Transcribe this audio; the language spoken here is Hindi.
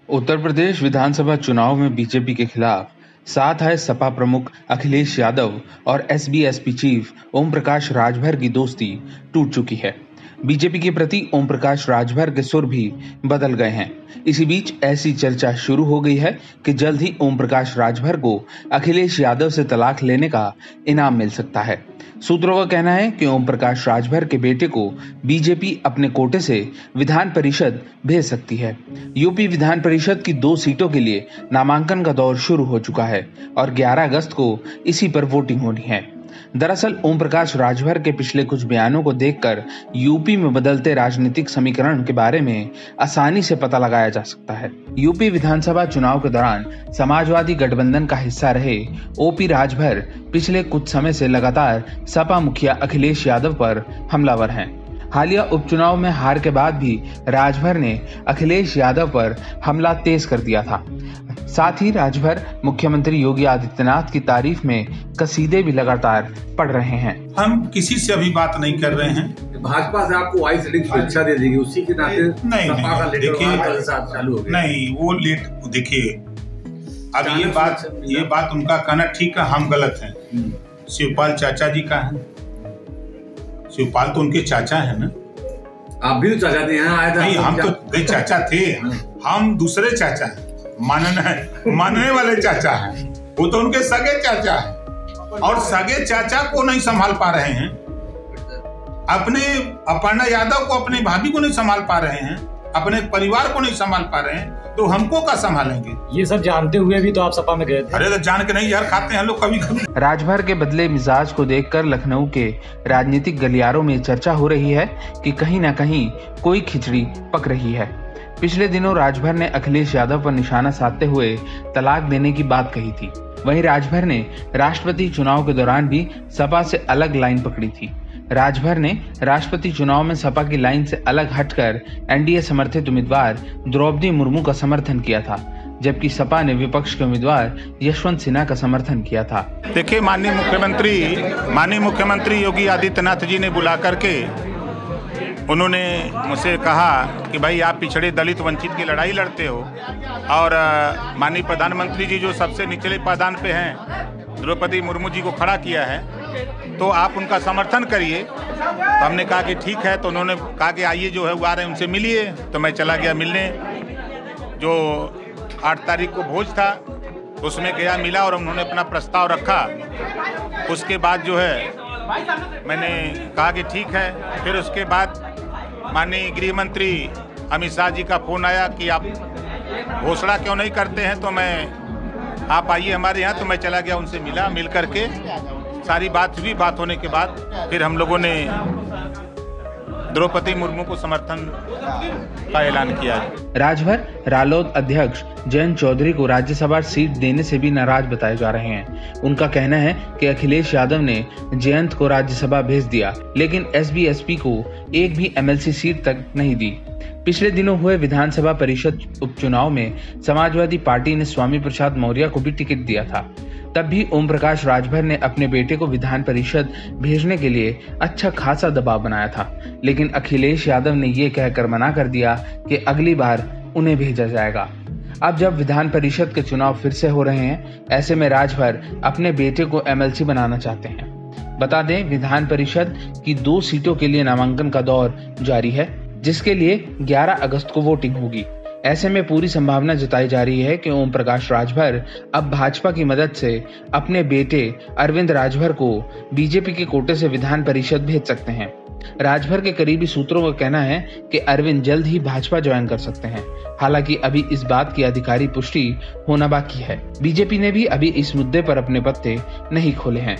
उत्तर प्रदेश विधानसभा चुनाव में बीजेपी के खिलाफ साथ आए सपा प्रमुख अखिलेश यादव और एसबीएसपी चीफ ओम प्रकाश राजभर की दोस्ती टूट चुकी है। बीजेपी के प्रति ओम प्रकाश राजभर के सुर भी बदल गए हैं। इसी बीच ऐसी चर्चा शुरू हो गई है कि जल्द ही ओम प्रकाश राजभर को अखिलेश यादव से तलाक लेने का इनाम मिल सकता है। सूत्रों का कहना है कि ओम प्रकाश राजभर के बेटे को बीजेपी अपने कोटे से विधान परिषद भेज सकती है। यूपी विधान परिषद की 2 सीटों के लिए नामांकन का दौर शुरू हो चुका है और 11 अगस्त को इसी पर वोटिंग होनी है। दरअसल ओम प्रकाश राजभर के पिछले कुछ बयानों को देखकर यूपी में बदलते राजनीतिक समीकरण के बारे में आसानी से पता लगाया जा सकता है। यूपी विधानसभा चुनाव के दौरान समाजवादी गठबंधन का हिस्सा रहे ओपी राजभर पिछले कुछ समय से लगातार सपा मुखिया अखिलेश यादव पर हमलावर हैं। हालिया उपचुनाव में हार के बाद भी राजभर ने अखिलेश यादव पर हमला तेज कर दिया था। साथ ही राजभर मुख्यमंत्री योगी आदित्यनाथ की तारीफ में कसीदे भी लगातार पढ़ रहे हैं। हम किसी से अभी बात नहीं कर रहे हैं। भाजपा से आपको वाइस लीड शुभेच्छा दे देगी, उसी के नाते नहीं वो लेट देखिए। अब ये बात उनका कहना ठीक है, हम गलत हैं। शिवपाल चाचा जी का है, शिवपाल तो उनके चाचा है ना। आप भी तो चाचा थे, यहाँ आए थे। नहीं, हम तो चाचा थे, हम दूसरे चाचा हैं, मानने वाले चाचा हैं। वो तो उनके सगे चाचा हैं और सगे चाचा को नहीं संभाल पा रहे हैं। अपने अपर्णा यादव को, अपने भाभी को नहीं संभाल पा रहे हैं, अपने परिवार को नहीं संभाल पा रहे हैं, तो हमको क्या संभालेंगे? ये सब जानते हुए भी तो आप सपा में गए थे। अरे तो जान के नहीं यार, खाते हैं लोग कभी कभी। राजभर के बदले मिजाज को देखकर लखनऊ के राजनीतिक गलियारों में चर्चा हो रही है कि कहीं न कहीं कोई खिचड़ी पक रही है। पिछले दिनों राजभर ने अखिलेश यादव पर निशाना साधते हुए तलाक देने की बात कही थी। वहीं राजभर ने राष्ट्रपति चुनाव के दौरान भी सपा से अलग लाइन पकड़ी थी। राजभर ने राष्ट्रपति चुनाव में सपा की लाइन से अलग हटकर एनडीए समर्थित उम्मीदवार द्रौपदी मुर्मू का समर्थन किया था, जबकि सपा ने विपक्ष के उम्मीदवार यशवंत सिन्हा का समर्थन किया था। देखिए, माननीय मुख्यमंत्री योगी आदित्यनाथ जी ने बुला करके उन्होंने मुझसे कहा कि भाई आप पिछड़े दलित वंचित की लड़ाई लड़ते हो और माननीय प्रधानमंत्री जी जो सबसे निचले पायदान पे हैं द्रौपदी मुर्मू जी को खड़ा किया है, तो आप उनका समर्थन करिए। तो हमने कहा कि ठीक है। तो उन्होंने कहा कि आइए, जो है वो आ रहे हैं, उनसे मिलिए। तो मैं चला गया मिलने। जो 8 तारीख को भोज था उसमें गया, मिला और उन्होंने अपना प्रस्ताव रखा। उसके बाद जो है मैंने कहा कि ठीक है। फिर उसके बाद माननीय गृह मंत्री अमित शाह जी का फोन आया कि आप घोषणा क्यों नहीं करते हैं, तो आप आइए हमारे यहाँ। तो मैं चला गया, उनसे मिला, मिल करके सारी बात हुई। बात होने के बाद फिर हम लोगों ने द्रौपदी मुर्मू को समर्थन का ऐलान किया। राजभर रालोद अध्यक्ष जयंत चौधरी को राज्यसभा सीट देने से भी नाराज बताए जा रहे हैं। उनका कहना है कि अखिलेश यादव ने जयंत को राज्यसभा भेज दिया, लेकिन एसबीएसपी को एक भी एमएलसी सीट तक नहीं दी। पिछले दिनों हुए विधानसभा परिषद उपचुनाव में समाजवादी पार्टी ने स्वामी प्रसाद मौर्य को भी टिकट दिया था। तब भी ओम प्रकाश राजभर ने अपने बेटे को विधान परिषद भेजने के लिए अच्छा खासा दबाव बनाया था, लेकिन अखिलेश यादव ने ये कहकर मना कर दिया कि अगली बार उन्हें भेजा जाएगा। अब जब विधान परिषद के चुनाव फिर से हो रहे हैं, ऐसे में राजभर अपने बेटे को एमएलसी बनाना चाहते हैं। बता दें, विधान परिषद की 2 सीटों के लिए नामांकन का दौर जारी है, जिसके लिए 11 अगस्त को वोटिंग होगी। ऐसे में पूरी संभावना जताई जा रही है कि ओम प्रकाश राजभर अब भाजपा की मदद से अपने बेटे अरविंद राजभर को बीजेपी के कोटे से विधान परिषद भेज सकते हैं। राजभर के करीबी सूत्रों का कहना है कि अरविंद जल्द ही भाजपा ज्वाइन कर सकते हैं। हालांकि अभी इस बात की आधिकारिक पुष्टि होना बाकी है। बीजेपी ने भी अभी इस मुद्दे पर अपने पत्ते नहीं खोले हैं।